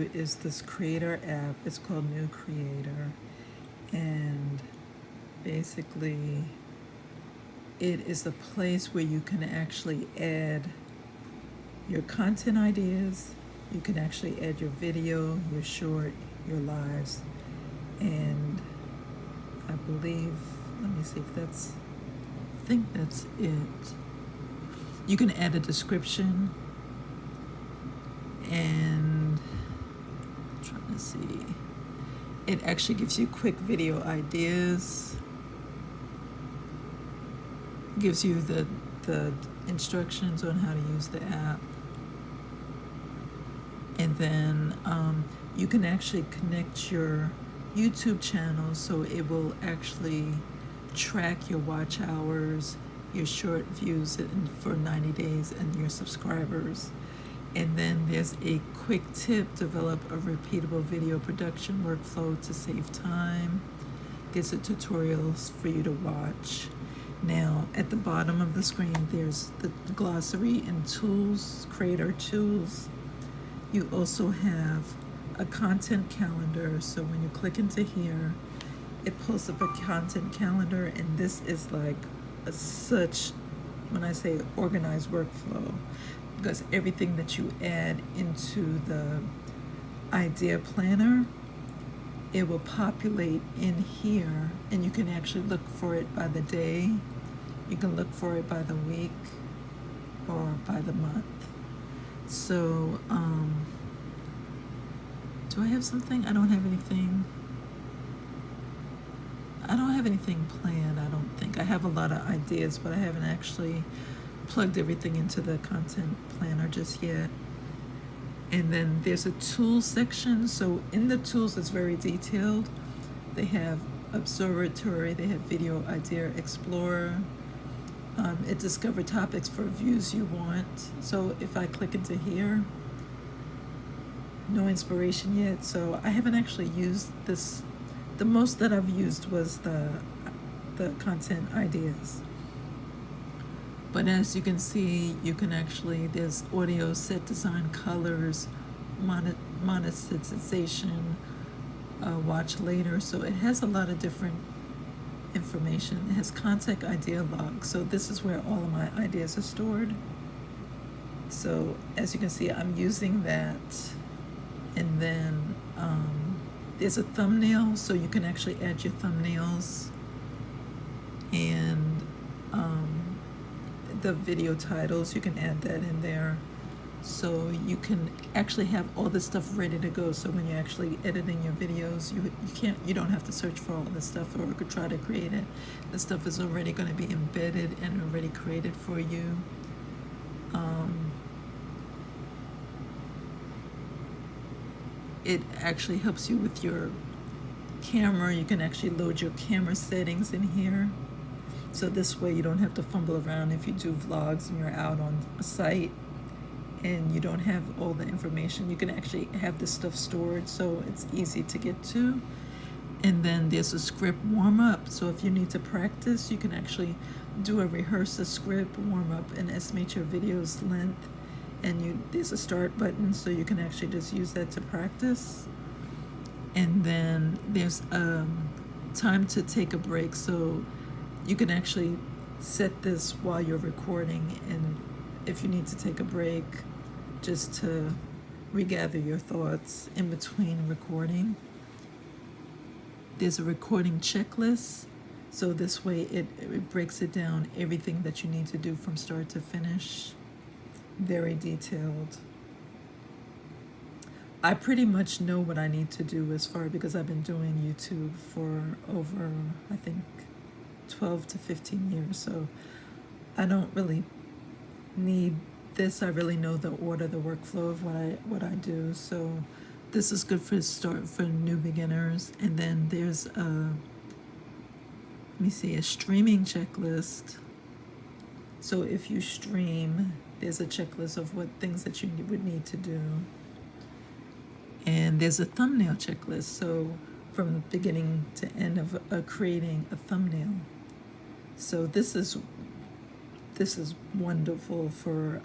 Is this creator app. It's called New Creator, and basically it is a place where you can actually add your content ideas. You can actually add your video, your short, your lives, and I believe, let me see if that's, I think that's it. You can add a description, and I'm trying to see. It actually gives you quick video ideas, gives you the instructions on how to use the app, and then you can actually connect your YouTube channel, so it will actually track your watch hours, your short views for 90 days, and your subscribers. And then there's a quick tip: develop a repeatable video production workflow to save time. There's a tutorials for you to watch. Now, at the bottom of the screen, there's the glossary and tools, creator tools. You also have a content calendar. So when you click into here, it pulls up a content calendar, and this is like such, when I say organized workflow, because everything that you add into the idea planner, it will populate in here, and you can actually look for it by the day, you can look for it by the week, or by the month. So do I have something? I don't have anything. I don't have anything planned, I don't think. I have a lot of ideas, but I haven't actually plugged everything into the content planner just yet. And then there's a tools section. So in the tools, it's very detailed. They have observatory, they have video idea explorer. It discover topics for views you want. So if I click into here, no inspiration yet. So I haven't actually used this. The most that I've used was the content ideas. But as you can see, you can actually, there's audio, set design, colors, monetization, watch later. So it has a lot of different information. It has contact idea log. So this is where all of my ideas are stored. So as you can see, I'm using that. And then there's a thumbnail, so you can actually add your thumbnails, and the video titles, you can add that in there. So you can actually have all this stuff ready to go. So when you're actually editing your videos, you don't have to search for all this stuff or could try to create it. The stuff is already going to be embedded and already created for you. It actually helps you with your camera. You can actually load your camera settings in here. So this way you don't have to fumble around if you do vlogs and you're out on a site and you don't have all the information. You can actually have this stuff stored, so it's easy to get to. And then there's a script warm-up. So if you need to practice, you can actually rehearse a script warm-up and estimate your video's length. And there's a start button, so you can actually just use that to practice. And then there's time to take a break. So you can actually set this while you're recording, and if you need to take a break, just to regather your thoughts in between recording. There's a recording checklist. So this way it breaks it down, everything that you need to do from start to finish. Very detailed. I pretty much know what I need to do because I've been doing YouTube for over, I think, 12 to 15 years. So I don't really need this. I really know the order, the workflow of what I do. So this is good for new beginners. And then there's a streaming checklist. So if you stream, there's a checklist of what things that you would need to do. And there's a thumbnail checklist. So from the beginning to end of creating a thumbnail. So this is wonderful for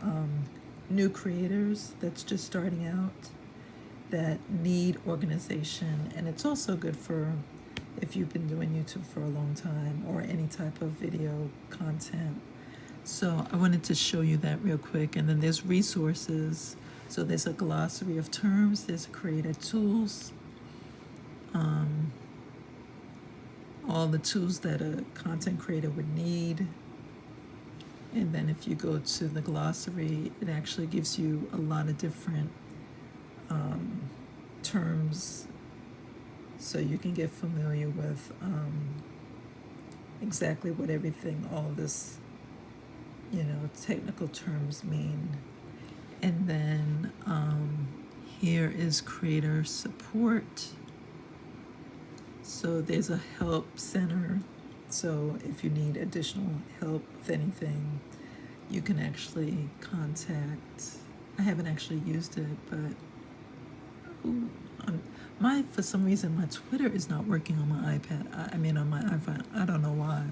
new creators that's just starting out, that need organization, and it's also good for if you've been doing YouTube for a long time or any type of video content. So I wanted to show you that real quick. And then there's resources. So there's a glossary of terms, there's creator tools, all the tools that a content creator would need. And then if you go to the glossary, it actually gives you a lot of different terms, so you can get familiar with exactly what everything, all this, technical terms mean. And then here is creator support. So there's a help center. So if you need additional help with anything, you can actually contact. I haven't actually used it, but for some reason my Twitter is not working on my iPad. I mean on my iPhone. I don't know why,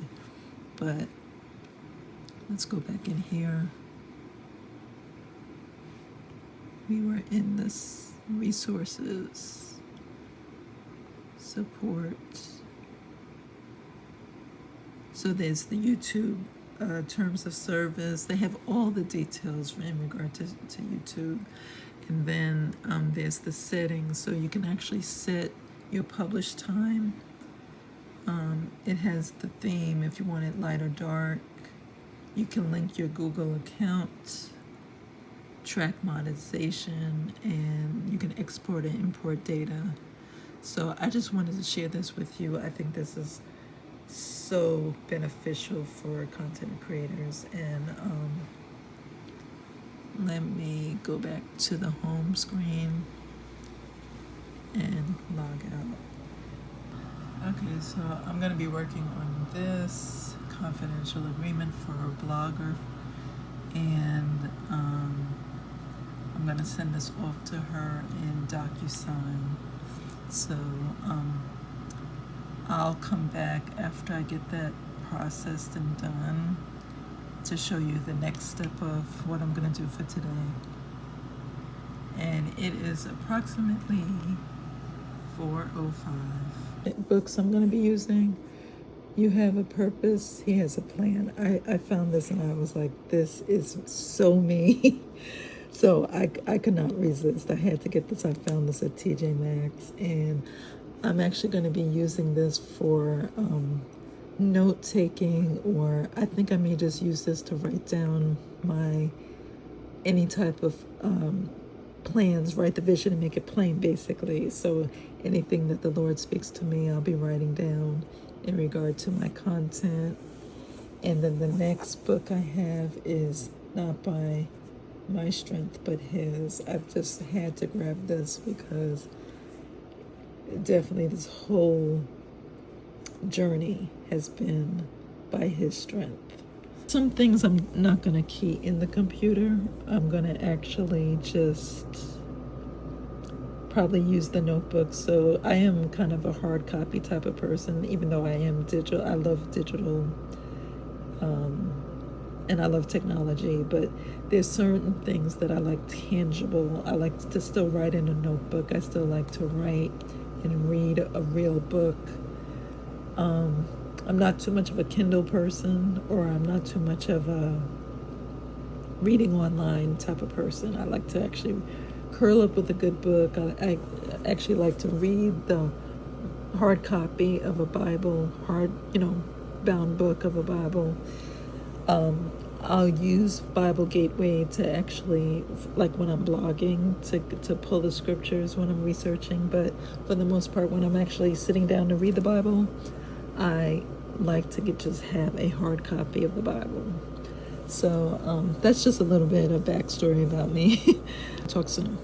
but let's go back in here. We were in this resources, support. So there's the YouTube terms of service. They have all the details in regard to YouTube. And then there's the settings, so you can actually set your publish time. It has the theme if you want it light or dark. You can link your Google account, track monetization, and you can export and import data. So I just wanted to share this with you. I think this is so beneficial for content creators. And let me go back to the home screen and log out. Okay, so I'm going to be working on this confidential agreement for a blogger, and I'm going to send this off to her in DocuSign. So I'll come back after I get that processed and done to show you the next step of what I'm going to do for today. And it is approximately 4:05. Books I'm going to be using. You Have a Purpose, He Has a Plan. I found this and I was like, this is so me. So I could not resist. I had to get this. I found this at TJ Maxx, and I'm actually going to be using this for note taking, or I think I may just use this to write down any type of plans, write the vision and make it plain, basically. So anything that the Lord speaks to me, I'll be writing down in regard to my content. And then the next book I have is not by my strength but His. I've just had to grab this because definitely this whole journey has been by His strength. Some things I'm not going to key in the computer. I'm going to actually just probably use the notebook. So I am kind of a hard copy type of person, even though I am digital. I love digital and I love technology, but there's certain things that I like tangible. I like to still write in a notebook. I still like to write and read a real book. I'm not too much of a Kindle person, or I'm not too much of a reading online type of person. I like to actually curl up with a good book. I actually like to read the hard copy of a Bible, bound book of a Bible. I'll use Bible Gateway to actually, like when I'm blogging, to pull the scriptures when I'm researching. But for the most part, when I'm actually sitting down to read the Bible, I like to just have a hard copy of the Bible. So that's just a little bit of backstory about me. Talk soon.